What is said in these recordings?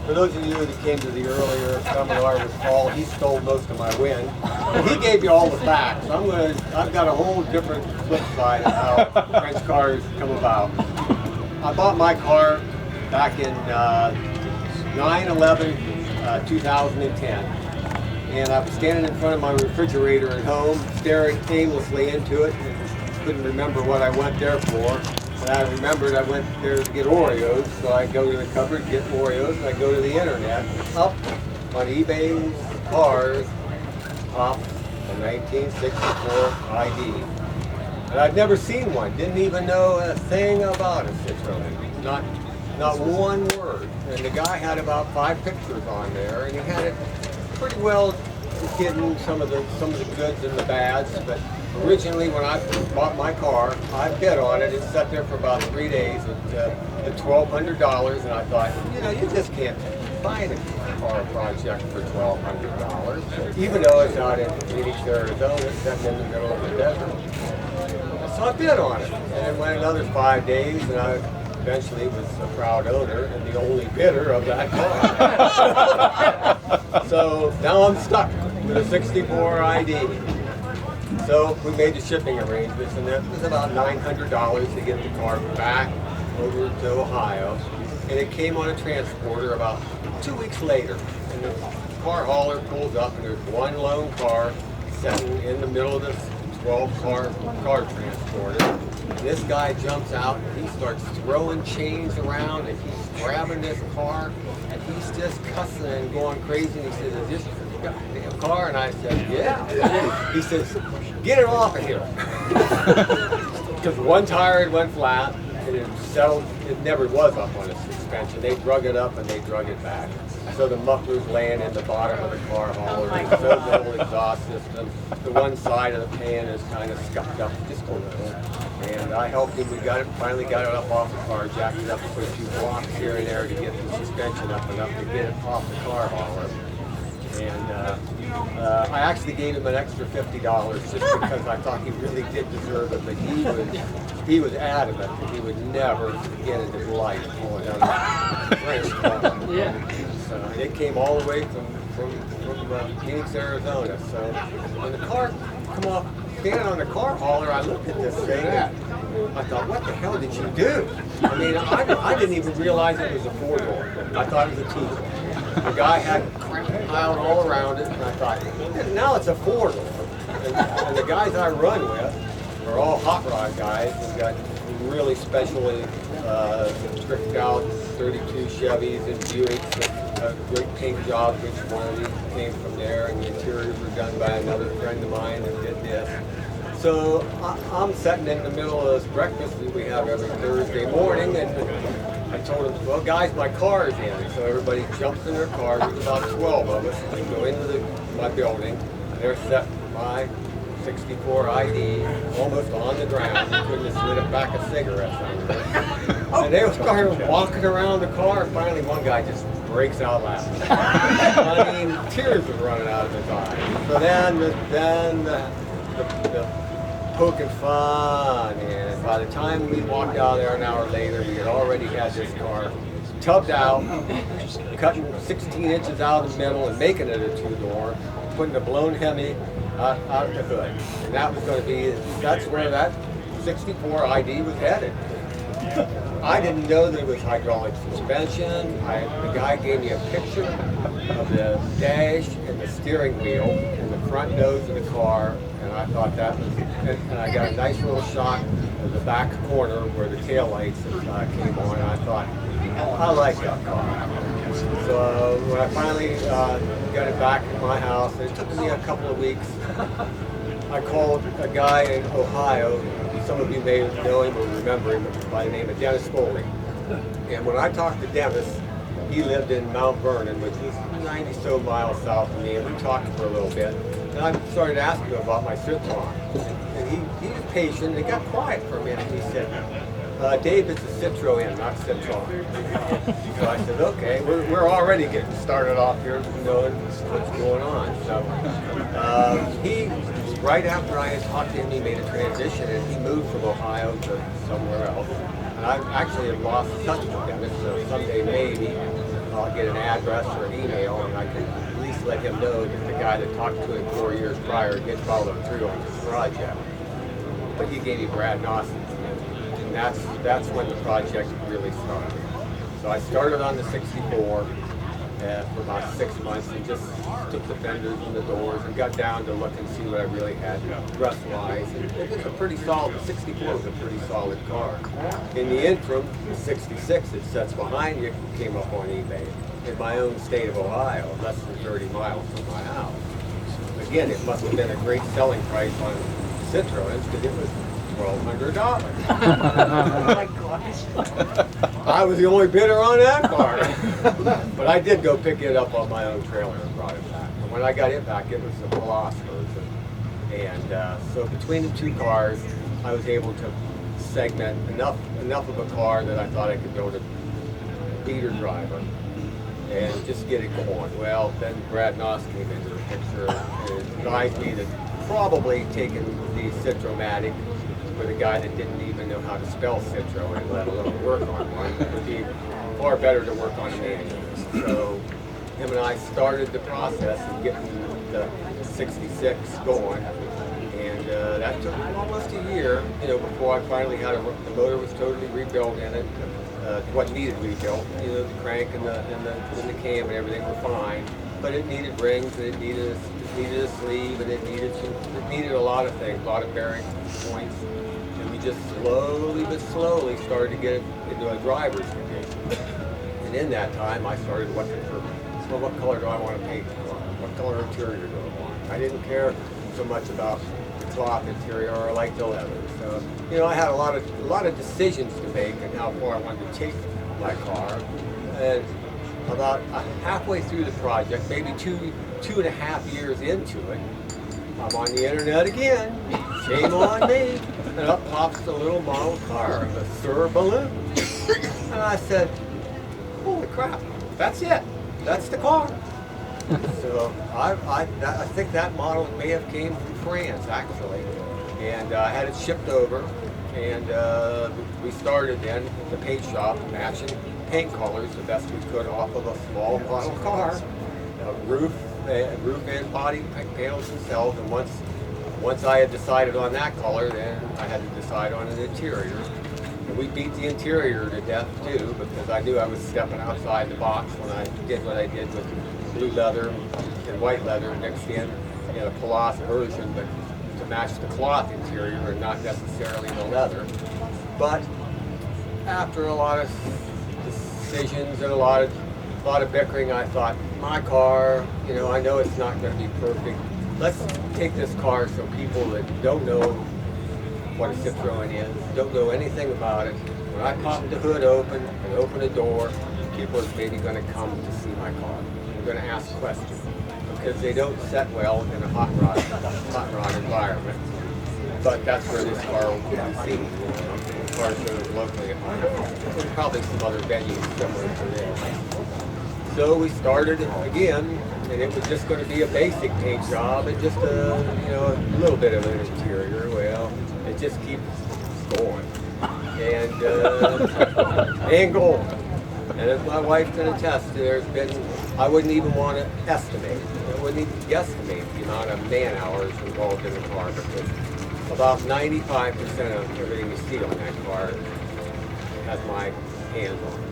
For those of you that came to the earlier seminar with Paul, he stole most of my win. He gave you all the facts. I've got a whole different flip side of how French cars come about. I bought my car back in 9/11/2010, and I was standing in front of my refrigerator at home, staring aimlessly into it, and couldn't remember what I went there for. And I remembered I went there to get Oreos, so I go to the cupboard, get Oreos, and I go to the internet, up on eBay's cars, off a 1964 ID. And I'd never seen one, didn't even know a thing about a Citroën, not one word. And the guy had about 5 pictures on there, and he had it pretty well hidden, some of the goods and the bads, but originally, when I bought my car, I bid on it. It sat there for about 3 days at $1,200, and I thought, you know, you just can't find a car project for $1,200, even though it's out in Phoenix, Arizona, it's sitting in the middle of the desert. So I bid on it, and it went another 5 days, and I eventually was a proud owner and the only bidder of that car. So now I'm stuck with a 64 ID. So we made the shipping arrangements, and it was about $900 to get the car back over to Ohio. And it came on a transporter about 2 weeks later. And the car hauler pulls up, and there's one lone car sitting in the middle of this 12-car transporter. And this guy jumps out, and he starts throwing chains around, and he's grabbing this car, and he's just cussing and going crazy. And he says, "Is this your goddamn car?" And I said, "Yeah." He says, "Get it off of here." Because one tire had went flat, and it settled. It never was up on its suspension. They drug it up and they drug it back. So the muffler's laying in the bottom of the car hauler. The double exhaust system. The one side of the pan is kind of scuffed up just a little. And I helped him. We finally got it up off the car, jacked it up, put a few blocks here and there to get the suspension up enough to get it off the car hauler. And I actually gave him an extra $50 just because I thought he really did deserve it. But he was adamant that he would never get in his life pulling down a French car. Yeah. So it came all the way from Phoenix, Arizona. So when the car come off, standing on the car hauler, I looked at this thing and I thought, what the hell did you do? I mean, I didn't even realize it was a 4-door. I thought it was a 2-door. The guy had crap piled all around it, and I thought, now it's a 4-door. And the guys I run with are all hot rod guys. We've got really specially tricked out 32 Chevys and Buicks, great paint jobs. Each one of these came from there, and the interiors were done by another friend of mine that did this. So I'm sitting in the middle of this breakfast that we have every Thursday morning, and I told them, well, guys, my car is in. So everybody jumps in their cars. There's about 12 of us. We go into my building, and they're setting my 64 ID almost on the ground. You couldn't have slid a pack of cigarettes under it. And they started walking around the car. Finally, one guy just breaks out laughing. I mean, tears were running out of his eyes. So then the poking fun, and by the time we walked out there an hour later, we had already had this car tubbed out, cutting 16 inches out of the middle and making it a 2-door, putting the blown Hemi out the hood. And that was going to be, that's where that 64 ID was headed. I didn't know that it was hydraulic suspension. The guy gave me a picture of the dash and the steering wheel and the front nose of the car, and I thought that was, and I got a nice little shot of the back corner where the taillights came on, and I thought, I like that car. So when I finally got it back in my house, it took me a couple of weeks. I called a guy in Ohio. Some of you may know him or remember him by the name of Dennis Foley. And when I talked to Dennis, he lived in Mount Vernon, which is 90-so miles south of me, and we talked for a little bit. And I started asking him about my Citroën. And he was patient, and it got quiet for a minute, and he said, Dave, it's a Citroën, not Citroën. So I said, okay, we're already getting started off here knowing what's going on. So right after I had talked to him, he made a transition, and he moved from Ohio to somewhere else. And I actually had lost touch with him, so someday maybe I'll get an address or an email, and I can at least let him know that the guy that talked to him 4 years prior did follow through on this project. But he gave me Brad Nosson, and that's when the project really started. So I started on the 64 for about 6 months and just took the fenders and the doors and got down to look and see what I really had rust-wise. And it was a pretty solid, the 64 was a pretty solid car. In the interim, the 66 that sits behind you came up on eBay in my own state of Ohio, less than 30 miles from my house. Again, it must have been a great selling price on Citroën because it was $1,200. Oh my gosh. I was the only bidder on that car. But I did go pick it up on my own trailer and brought it back. And when I got it back, it was the Veloz version. And so between the two cars, I was able to segment enough of a car that I thought I could build a beater driver and just get it going. Well, then Brad Noss came into the picture and advised me that probably taking the Citromatic with a guy that didn't even know how to spell Citroën, let alone work on one, it would be far better to work on a manual. So him and I started the process of getting the 66 going, and that took almost a year, before I finally had the motor was totally rebuilt in it. What needed rebuilt, the crank and the cam and everything were fine, but it needed rings and it needed a sleeve and it needed a lot of things, a lot of bearing points. And we just slowly but slowly started to get it into a driver's condition. And in that time, I started looking for, well, what color do I want to paint the car? What color interior do I want? I didn't care so much about the cloth interior, or I liked the leather. So, I had a lot of decisions to make and how far I wanted to take my car. And about halfway through the project, maybe two and a half years into it, I'm on the internet again. Shame on me. And up pops the little model car, the Sur Balloon. And I said, holy crap, that's it. That's the car. So I think that model may have came from France, actually. And I had it shipped over. And we started then the paint shop matching paint colors the best we could off of a small model car. Roof and body panels themselves, and once I had decided on that color, then I had to decide on an interior. And we beat the interior to death too, because I knew I was stepping outside the box when I did what I did with blue leather and white leather mixed in a Veloz version, but to match the cloth interior and not necessarily the leather. But after a lot of decisions and a lot of bickering, I thought, my car, I know it's not going to be perfect. Let's take this car so people that don't know what a Citroën is, don't know anything about it, when I pop the hood open and open the door, people are maybe going to come to see my car. They're going to ask questions because they don't set well in a hot rod environment. But that's where this car will be seen. Cars that are locally at home. There's probably some other venues similar to this. So we started again, and it was just going to be a basic paint job and just a little bit of an interior. Well, it just keeps going and going. And as my wife can attest, I wouldn't even want to estimate. I wouldn't even guesstimate the amount of man hours involved in the car, because about 95% of everything you see on that car has my hands on it.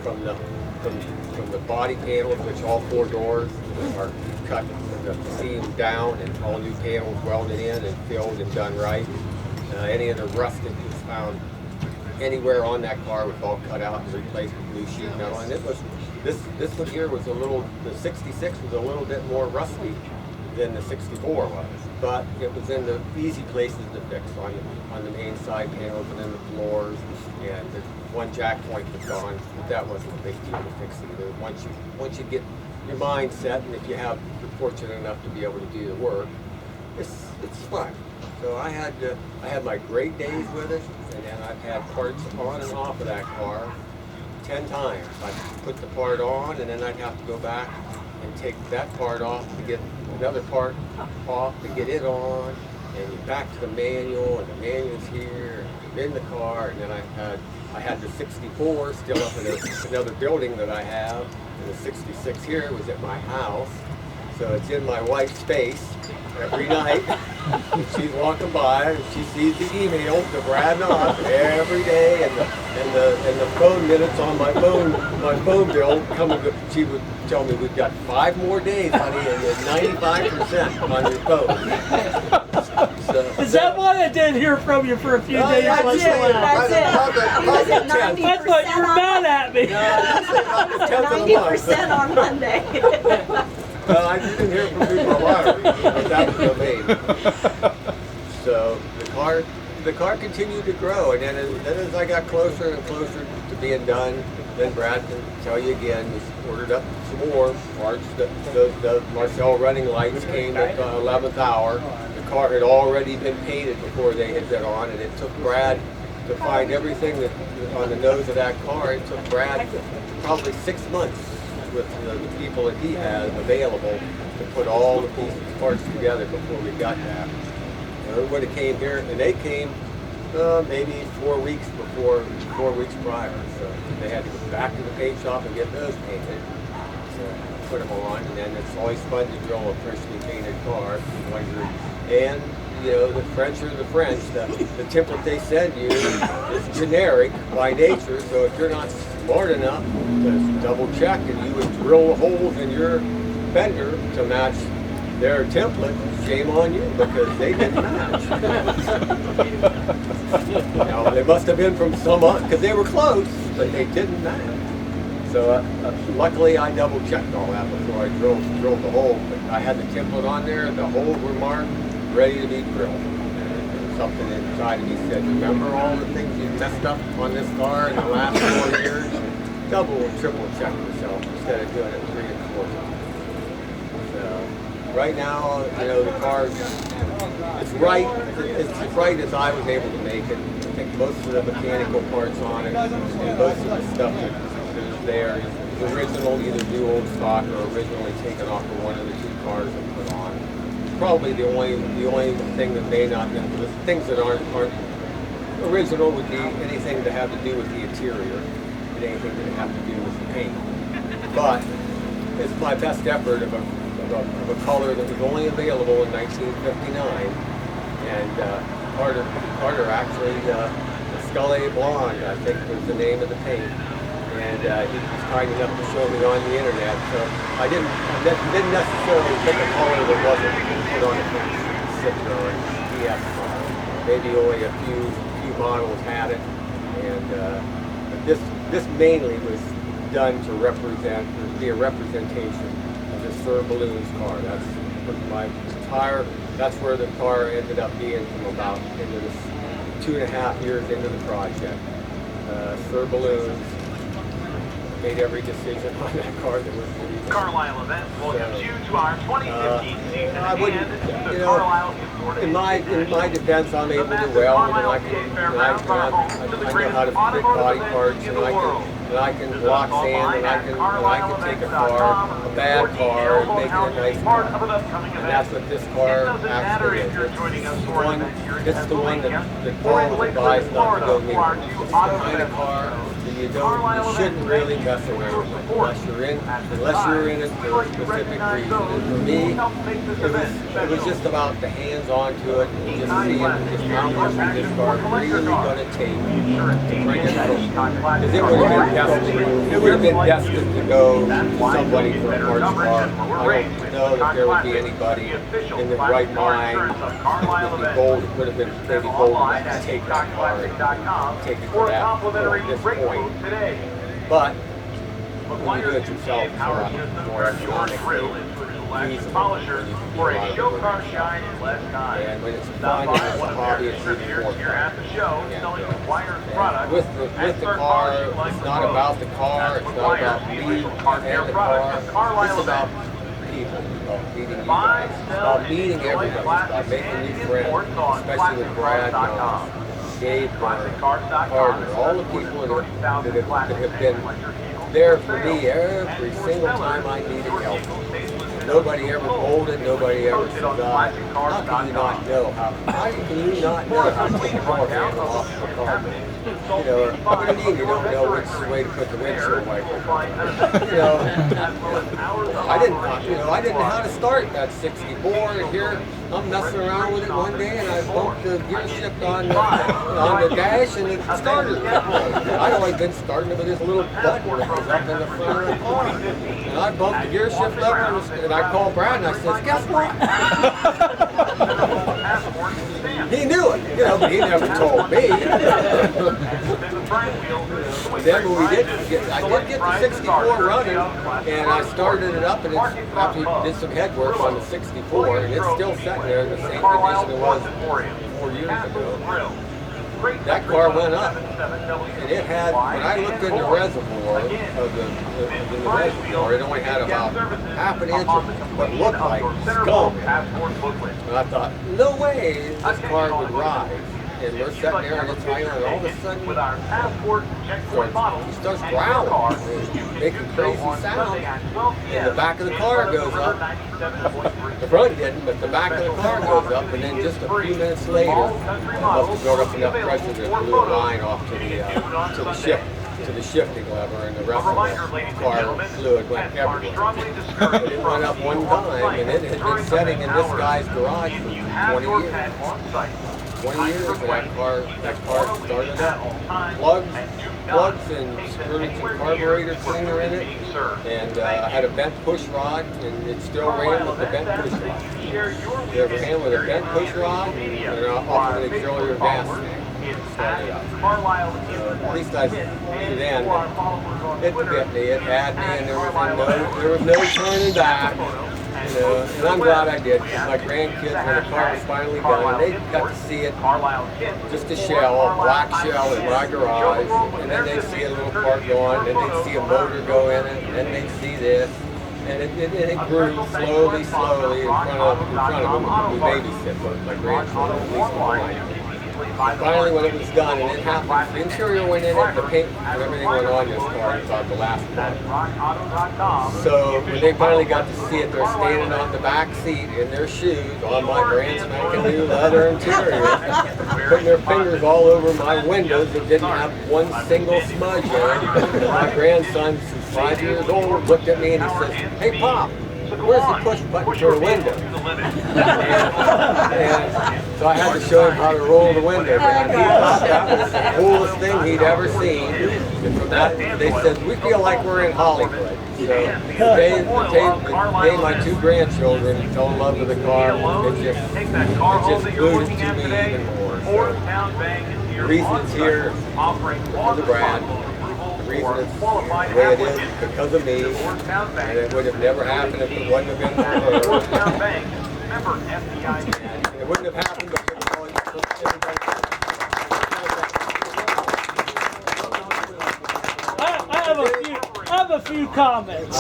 From the body panels, which all four doors are cut the seam down and all new panels welded in and filled and done right. Any of the rust that was found anywhere on that car was all cut out and replaced with new sheet metal. And it was this one here was the 66 was a little bit more rusty than the 64 was, but it was in the easy places to fix on the main side panels and in the floors, and the one jack point was gone, but that wasn't a big deal to fix either. Once you get your mind set, and if you're fortunate enough to be able to do the work, it's fun. So I had my great days with it, and then I've had parts on and off of that car 10 times. I'd put the part on, and then I'd have to go back and take that part off to get another part off to get it on, and you back to the manual, and the manual's here, and I'm in the car, and then I had the 64 still up in another building that I have, and the 66 here was at my house. So it's in my wife's space every night. She's walking by and she sees the email to Brad Knopf every day, and the phone minutes on my phone bill coming. She would tell me, we've got 5 more days, honey, and you're 95% on your phone. So, Is that why I didn't hear from you for a few days? That's it. That's it. He was at 90%. I thought you were mad at me. No, 90% on Monday. Well, I didn't hear from you for a while, but that was the main. So the car continued to grow, and then as I got closer and closer to being done, then Brad can tell you again, we ordered up some more parts. The Marcel running lights came at the 11th hour. The car had already been painted before they had been on, and it took Brad to find everything that on the nose of that car. It took Brad probably 6 months with the people that he had available to put all the pieces, parts together before we got that. Everybody came here, and they came maybe 4 weeks prior. So they had to go back to the paint shop and get those painted. So put them on, and then it's always fun to drill a freshly painted car. And you know, the French are the French. The template they send you is generic by nature, so if you're not smart enough to double check and you would drill holes in your fender to match their template, shame on you, because they didn't match. You know, they must have been from some, because they were close, but they didn't match. So luckily I double checked all that before I drilled the hole, but I had the template on there, the holes were marked, ready to be drilled. And something inside of me said, remember all the things you messed up on this car in the last 4 years? Double and triple check yourself instead of doing it 3 and 4 times. So right now, you know, the car, it's right as I was able to make it. I think most of the mechanical parts on it and most of the stuff that is there is original, either new old stock or originally taken off of one of the 2 cars and put on. Probably the only thing that may not be, the things that aren't original would be anything to have to do with the interior and anything that have to do with the paint. But it's my best effort of a color that was only available in 1959, and Carter actually, the Scully Blonde, I think was the name of the paint. And he was kind enough to show me on the internet, so I didn't necessarily pick a color that wasn't put on a Citroën DS car. Maybe only a few models had it, and but this mainly was done to be a representation of the Sir Balloon's car. That's my tire. That's where the car ended up being from about into this 2.5 years into the project. Sir Balloon's made every decision on that car that was released. Carlisle event welcomes you to our 2015 season. I wouldn't, you know, in my defense, I'm able to do well, and I know how to fix body parts, and I can block sand, and I can take a bad car, and make it a nice car. And that's what this car actually is. It's the one that Paul advised not to go near. It's the kind of car that you shouldn't really mess around with unless you're in it for a specific reason. And for me, it was just about the hands-on to it, and just seeing just how much this car really going to take to bring it home. Because it would have been destined to go to somebody for a parts car. I don't know that there would be anybody in the right mind would be bold. It would have been maybe bold enough to take that car and take it to that at this point. But when you do it yourself, it's a lot more economic. Polisher for a show car shine in less time. And when it's fun and it's a hobby, it's even more here at the show, selling acquired fun. products. With the car, it's not about the car, it's not about me and the car, it's about people, about meeting you guys, about meeting everybody, about making new friends, especially with Brad, Gabe, Carter, all the people that have been there for me every single time I needed help. Nobody ever molded, nobody ever said, how can you not know how can you not know how to take a door handle off of a car? You know, what do you mean you don't know which way to put the windshield wiper? You know, I didn't know how to start that 64, and here I'm messing around with it one day, and I bumped the gear shift on the dash, and it started. I'd always been starting it with this little button that was up in the front of the car. And I bumped the gear shift up, and I called Brad, and I said, guess what? He knew it, you know, but he never told me. And then when I did get the 64 running, and I started it up, and after we did some head work on the 64, and it's still sitting there in the same condition it was 4 years ago. That car went up, and it had, when I looked in the reservoir it only had about half an inch of what looked like scum in it. And I thought, no way this car would rise. And we're sitting there and it's idling, and all of a sudden he starts growling and making crazy sounds. And the back of the car goes up. The front didn't, but the back of the car goes up, and then just a few minutes later, it must have built up enough pressure that it blew a line off to the shifting lever, and the rest of the car fluid went everywhere. But it went up one time, and it had been sitting in this guy's garage for 20 years. 20 years, and that car started up. Plugs and screws and carburetor cleaner in it, and I had a bent push rod, and it still ran with the bent push rod. It ran with a bent push rod and off of an auxiliary gas tank. Started up. At least I then it bit me, it had me, and there was no turning back. You know, and I'm glad I did, because my grandkids, when the car was finally done, they got to see it, just a shell, a black shell in my garage, and then they'd see a little part go on, and then they'd see a motor go in it, and then they'd see this, and it grew slowly in front of them. We babysit both my grandchildren, at least mine. Finally, when it was done, and it happened, the interior went in it, the paint and everything went on this car about the last part. So when they finally got to see it, they're standing on the back seat in their shoes on my brand spanking new leather interior, putting their fingers all over my windows that didn't have one single smudge in it. My grandson, who's 5 years old, looked at me and he says, "Hey, Pop, where's the push button for the window?" And so I had to show him how to roll the window down. He thought that was the coolest thing he'd ever seen. And from that, they said, "We feel like we're in Hollywood." So the day my two grandchildren fell in love with the car, it just glued it to me even more. So the reason it's here because of Brad. The reason it's the way it is because of me, and it would have never happened if it wouldn't have been for her. It wouldn't have happened if it wasn't for everybody. I have a few comments.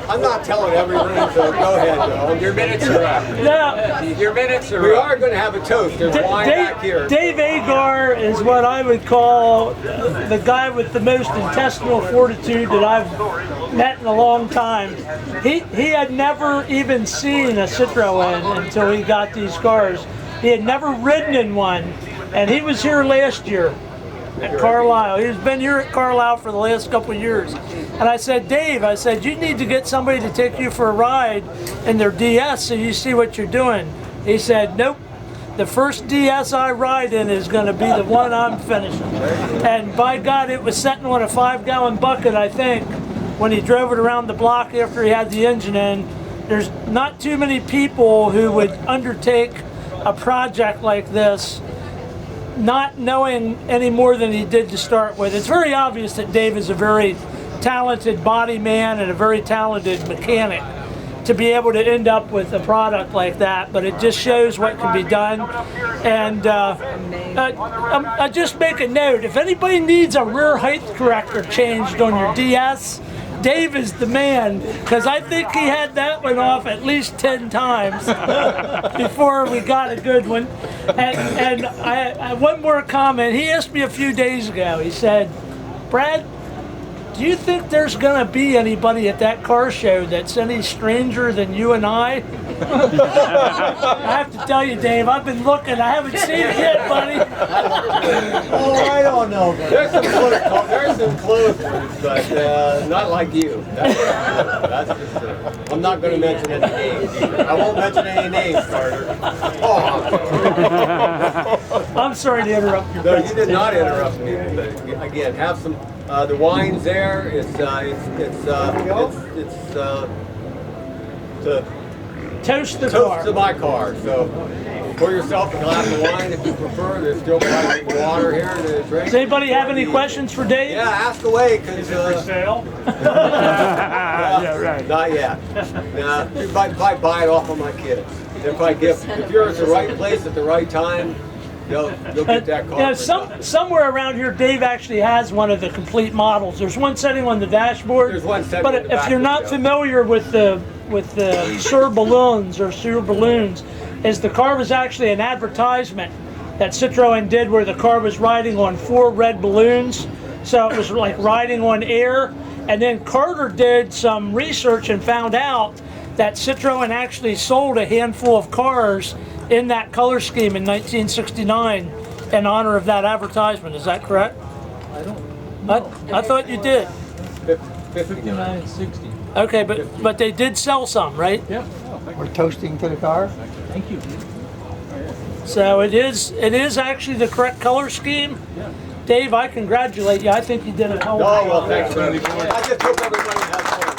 I'm not telling everything, so go ahead, Joe. Your minutes are up. Now, Your minutes are up. We are going to have a toast. There's wine back here. Dave Agar is what I would call the guy with the most intestinal fortitude that I've met in a long time. He had never even seen a Citroën until he got these cars. He had never ridden in one, and he was here last year at Carlisle. He's been here at Carlisle for the last couple of years. And I said, "Dave, I said, you need to get somebody to take you for a ride in their DS so you see what you're doing." He said, "Nope. The first DS I ride in is going to be the one I'm finishing." And by God, it was sitting on a 5-gallon bucket, I think, when he drove it around the block after he had the engine in. There's not too many people who would undertake a project like this not knowing any more than he did to start with. It's very obvious that Dave is a very talented body man and a very talented mechanic to be able to end up with a product like that, but it just shows what can be done. And I just make a note, if anybody needs a rear height corrector changed on your DS, Dave is the man, because I think he had that one off at least 10 times before we got a good one. And I one more comment. He asked me a few days ago, he said, "Brad, Do you think there's going to be anybody at that car show that's any stranger than you and I? I have to tell you, Dave, I've been looking. I haven't seen it yet, buddy. Oh, I don't know. There's some close ones, but not like you. That's just, I'm not going to mention any names. I won't mention any names, Carter. Oh. I'm sorry to interrupt you. No, you did not interrupt me. Again, have some. The wine's there. It's to Toast the toast car. to my car. So pour yourself a glass of wine if you prefer. There's still plenty of water here to drink. Does anybody have any questions for Dave? Yeah, ask away, because sale? yeah, right. Not yet. Nah, you might buy it off of my kids. If you're at the right place at the right time, you'll get that car. Yeah, somewhere around here, Dave actually has one of the complete models. There's one setting on the dashboard. There's one setting but in the if you're not dashboard, familiar with the Sur Balloons or Sur Balloons, is the car was actually an advertisement that Citroën did where the car was riding on 4 red balloons. So it was like riding on air. And then Carter did some research and found out that Citroën actually sold a handful of cars in that color scheme in 1969 in honor of that advertisement. Is that correct? I don't know. I thought you did. 59. 59, 60. Okay, but they did sell some, right? Yep. We're toasting to the car. Thank you. So it is actually the correct color scheme. Yeah. Dave, I congratulate you. I think you did a hell Oh, of a well, job. thanks, man. I just hope everybody has fun.